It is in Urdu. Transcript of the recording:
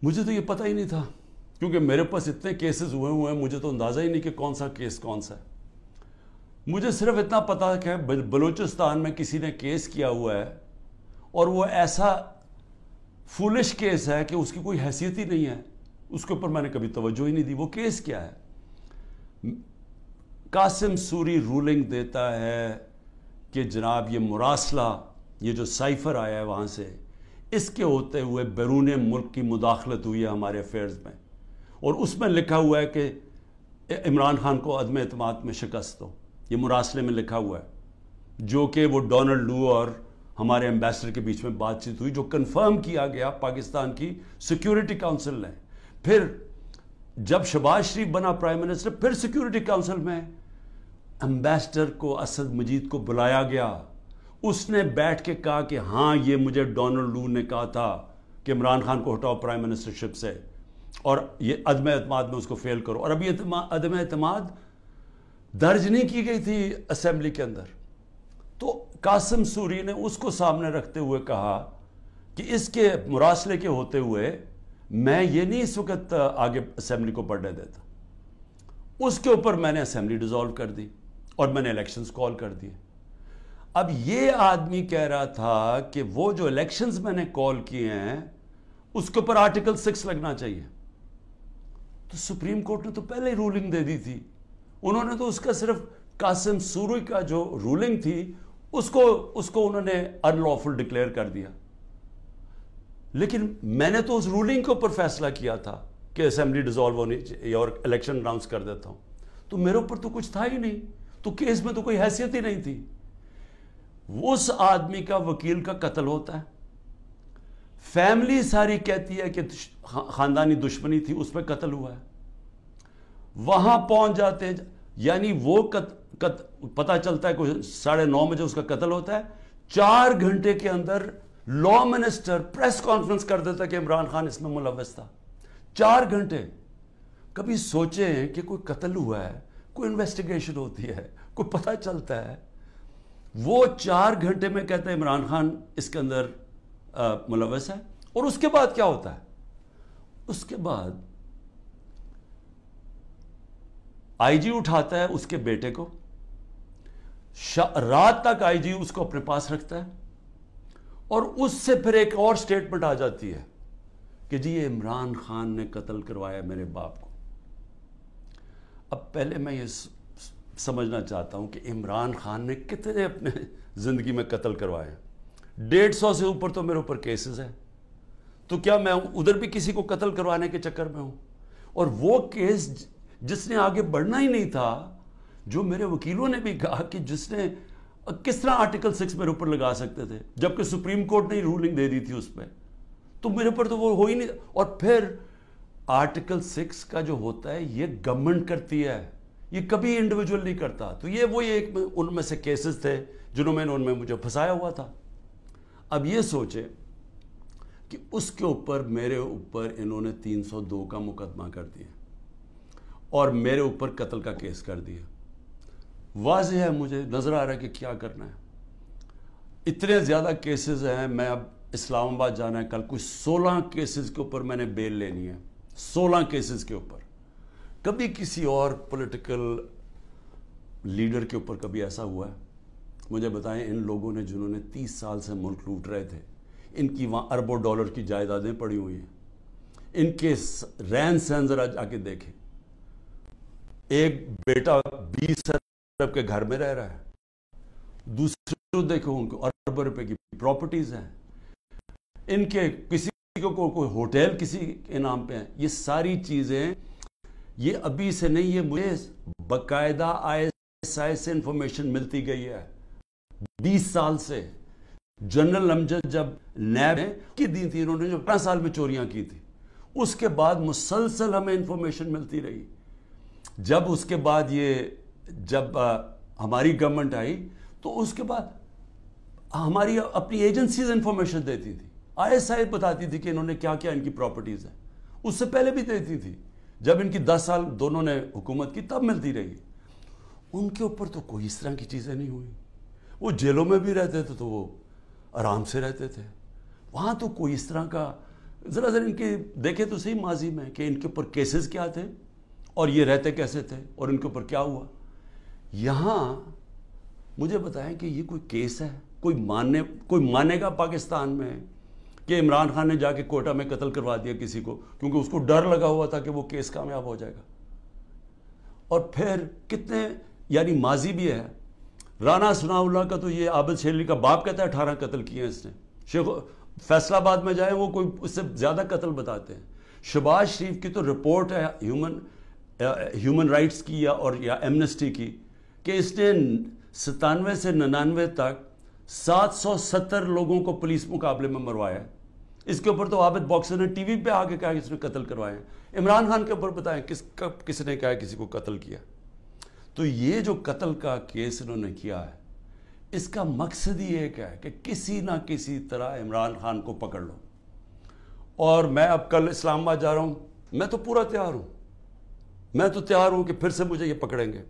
مجھے تو یہ پتہ ہی نہیں تھا، کیونکہ میرے پاس اتنے کیسز ہوئے ہیں، مجھے تو اندازہ ہی نہیں کہ کون سا کیس کون سا ہے۔ مجھے صرف اتنا پتا ہے کہ بلوچستان میں کسی نے کیس کیا ہوا ہے، اور وہ ایسا فولش کیس ہے کہ اس کی کوئی حیثیت ہی نہیں ہے، اس کے اوپر میں نے کبھی توجہ ہی نہیں دی۔ وہ کیس کیا ہے؟ قاسم سوری رولنگ دیتا ہے کہ جناب یہ مراسلہ، یہ جو سائفر آیا ہے وہاں سے، اس کے ہوتے ہوئے بیرون ملک کی مداخلت ہوئی ہے ہمارے افیئرز میں، اور اس میں لکھا ہوا ہے کہ عمران خان کو عدم اعتماد میں شکست ہو۔ یہ مراسلے میں لکھا ہوا ہے، جو کہ وہ ڈونلڈ لو اور ہمارے ایمبیسڈر کے بیچ میں بات چیت ہوئی، جو کنفرم کیا گیا پاکستان کی سیکیورٹی کاؤنسل نے۔ پھر جب شہباز شریف بنا پرائم منسٹر، پھر سیکیورٹی کاؤنسل میں ایمبیسڈر کو، اسد مجید کو بلایا گیا، اس نے بیٹھ کے کہا کہ ہاں یہ مجھے ڈونلڈ لو نے کہا تھا کہ عمران خان کو ہٹاؤ پرائم منسٹرشپ سے، اور یہ عدم اعتماد میں اس کو فیل کرو۔ اور ابھی عدم اعتماد درج نہیں کی گئی تھی اسمبلی کے اندر، تو قاسم سوری نے اس کو سامنے رکھتے ہوئے کہا کہ اس کے مراسلے کے ہوتے ہوئے میں یہ نہیں اس وقت آگے اسمبلی کو بڑھنے دیتا۔ اس کے اوپر میں نے اسمبلی ڈیزالو کر دی اور میں نے الیکشنز کال کر دیے۔ اب یہ آدمی کہہ رہا تھا کہ وہ جو الیکشنز میں نے کال کیے ہیں اس کے اوپر آرٹیکل 6 لگنا چاہیے، تو سپریم کورٹ نے تو پہلے ہی رولنگ دے دی تھی۔ انہوں نے تو اس کا صرف قاسم سوری کا جو رولنگ تھی اس کو انہوں نے ان لافل ڈکلیئر کر دیا، لیکن میں نے تو اس رولنگ کے اوپر فیصلہ کیا تھا کہ اسمبلی ڈیزالو ہونی چاہیے اور الیکشن اناؤنس کر دیتا ہوں، تو میرے اوپر تو کچھ تھا ہی نہیں، تو کیس میں تو کوئی حیثیت ہی نہیں تھی۔ اس آدمی کا وکیل کا قتل ہوتا ہے، فیملی ساری کہتی ہے کہ خاندانی دشمنی تھی، اس پہ قتل ہوا ہے، وہاں پہنچ جاتے ہیں، یعنی وہ پتہ چلتا ہے کہ 9:30 بجے اس کا قتل ہوتا ہے، 4 گھنٹے کے اندر لا منسٹر پریس کانفرنس کر دیتا ہے کہ عمران خان اس میں ملوث تھا۔ 4 گھنٹے۔ کبھی سوچیں کہ کوئی قتل ہوا ہے، کوئی انویسٹیگیشن ہوتی ہے، کوئی پتہ چلتا ہے، وہ 4 گھنٹے میں کہتا ہے عمران خان اس کے اندر ملوث ہے۔ اور اس کے بعد کیا ہوتا ہے؟ اس کے بعد آئی جی اٹھاتا ہے اس کے بیٹے کو، رات تک آئی جی اس کو اپنے پاس رکھتا ہے، اور اس سے پھر ایک اور سٹیٹمنٹ آ جاتی ہے کہ جی یہ عمران خان نے قتل کروایا میرے باپ کو۔ اب پہلے میں یہ سمجھنا چاہتا ہوں کہ عمران خان نے کتنے اپنے زندگی میں قتل کروائے ہیں؟ 150 سے اوپر تو میرے اوپر کیسز ہیں، تو کیا میں ادھر بھی کسی کو قتل کروانے کے چکر میں ہوں؟ اور وہ کیس جس نے آگے بڑھنا ہی نہیں تھا، جو میرے وکیلوں نے بھی کہا کہ جس نے کس طرح آرٹیکل 6 میرے اوپر لگا سکتے تھے، جبکہ سپریم کورٹ نے رولنگ دے دی تھی اس پہ، تو میرے اوپر تو وہ ہو ہی نہیں۔ اور پھر آرٹیکل 6 کا جو ہوتا ہے یہ گورنمنٹ کرتی ہے، یہ کبھی انڈیویجول نہیں کرتا۔ تو یہ وہی ایک ان میں سے کیسز تھے جنہوں میں ان میں مجھے پھنسایا ہوا تھا۔ اب یہ سوچیں کہ اس کے اوپر میرے اوپر انہوں نے 302 کا مقدمہ کر دیا اور میرے اوپر قتل کا کیس کر دیا۔ واضح ہے، مجھے نظر آ رہا ہے کہ کیا کرنا ہے۔ اتنے زیادہ کیسز ہیں، میں اب اسلام آباد جانا ہے کل، کوئی 16 کیسز کے اوپر میں نے بیل لینی ہے، 16 کیسز کے اوپر۔ کبھی کسی اور پولیٹیکل لیڈر کے اوپر کبھی ایسا ہوا ہے؟ مجھے بتائیں، ان لوگوں نے جنہوں نے 30 سال سے ملک لوٹ رہے تھے، ان کی وہاں اربوں ڈالر کی جائیدادیں پڑی ہوئی ہیں، ان کے رہن سہن ذرا جا کے دیکھیں۔ ایک بیٹا 20 ارب کے گھر میں رہ رہا ہے، دوسرے دیکھو ان کو اربوں روپے کی پراپرٹیز ہیں، ان کے کسی کو کوئی ہوٹل کسی کے نام پہ ہیں۔ یہ ساری چیزیں یہ ابھی سے نہیں، یہ مجھے باقاعدہ ISI سے انفارمیشن ملتی گئی ہے 20 سال سے۔ جنرل امجد جب نیب کی دی تھی، انہوں نے جو 15 سال میں چوریاں کی تھی، اس کے بعد مسلسل ہمیں انفارمیشن ملتی رہی۔ جب اس کے بعد جب ہماری گورنمنٹ آئی تو اس کے بعد ہماری اپنی ایجنسیز انفارمیشن دیتی تھی، ISI بتاتی تھی کہ انہوں نے کیا کیا ان کی پراپرٹیز ہیں، اس سے پہلے بھی دیتی تھی، جب ان کی 10 سال دونوں نے حکومت کی تب ملتی رہی۔ ان کے اوپر تو کوئی اس طرح کی چیزیں نہیں ہوئی، وہ جیلوں میں بھی رہتے تھے تو وہ آرام سے رہتے تھے، وہاں تو کوئی اس طرح کا ذرا ان کے دیکھیں تو صحیح ماضی میں کہ ان کے اوپر کیسز کیا تھے اور یہ رہتے کیسے تھے اور ان کے اوپر کیا ہوا. یہاں مجھے بتائیں کہ یہ کوئی کیس ہے؟ کوئی مانے گا پاکستان میں کہ عمران خان نے جا کے کوئٹہ میں قتل کروا دیا کسی کو کیونکہ اس کو ڈر لگا ہوا تھا کہ وہ کیس کامیاب ہو جائے گا؟ اور پھر کتنے یعنی ماضی بھی ہے. رانا ثناء اللہ کا تو یہ عابد شیر علی کا باپ کہتا ہے 18 قتل کیے ہیں اس نے. فیصل آباد میں جائیں وہ کوئی اس سے زیادہ قتل بتاتے ہیں. شہباز شریف کی تو رپورٹ ہے ہیومن رائٹس کی یا ایمنسٹی کی کہ اس نے 97 سے 99 تک 770 لوگوں کو پولیس مقابلے میں مروایا ہے. اس کے اوپر تو عابد باکسر نے ٹی وی پہ آ کے کہا کہ اس نے قتل کروائے ہیں. عمران خان کے اوپر بتائیں کس نے کہا کسی کو قتل کیا؟ تو یہ جو قتل کا کیس انہوں نے کیا ہے اس کا مقصد ہی ایک ہے کہ کسی نہ کسی طرح عمران خان کو پکڑ لو. اور میں اب کل اسلام آباد جا رہا ہوں, میں تو پورا تیار ہوں کہ پھر سے مجھے یہ پکڑیں گے.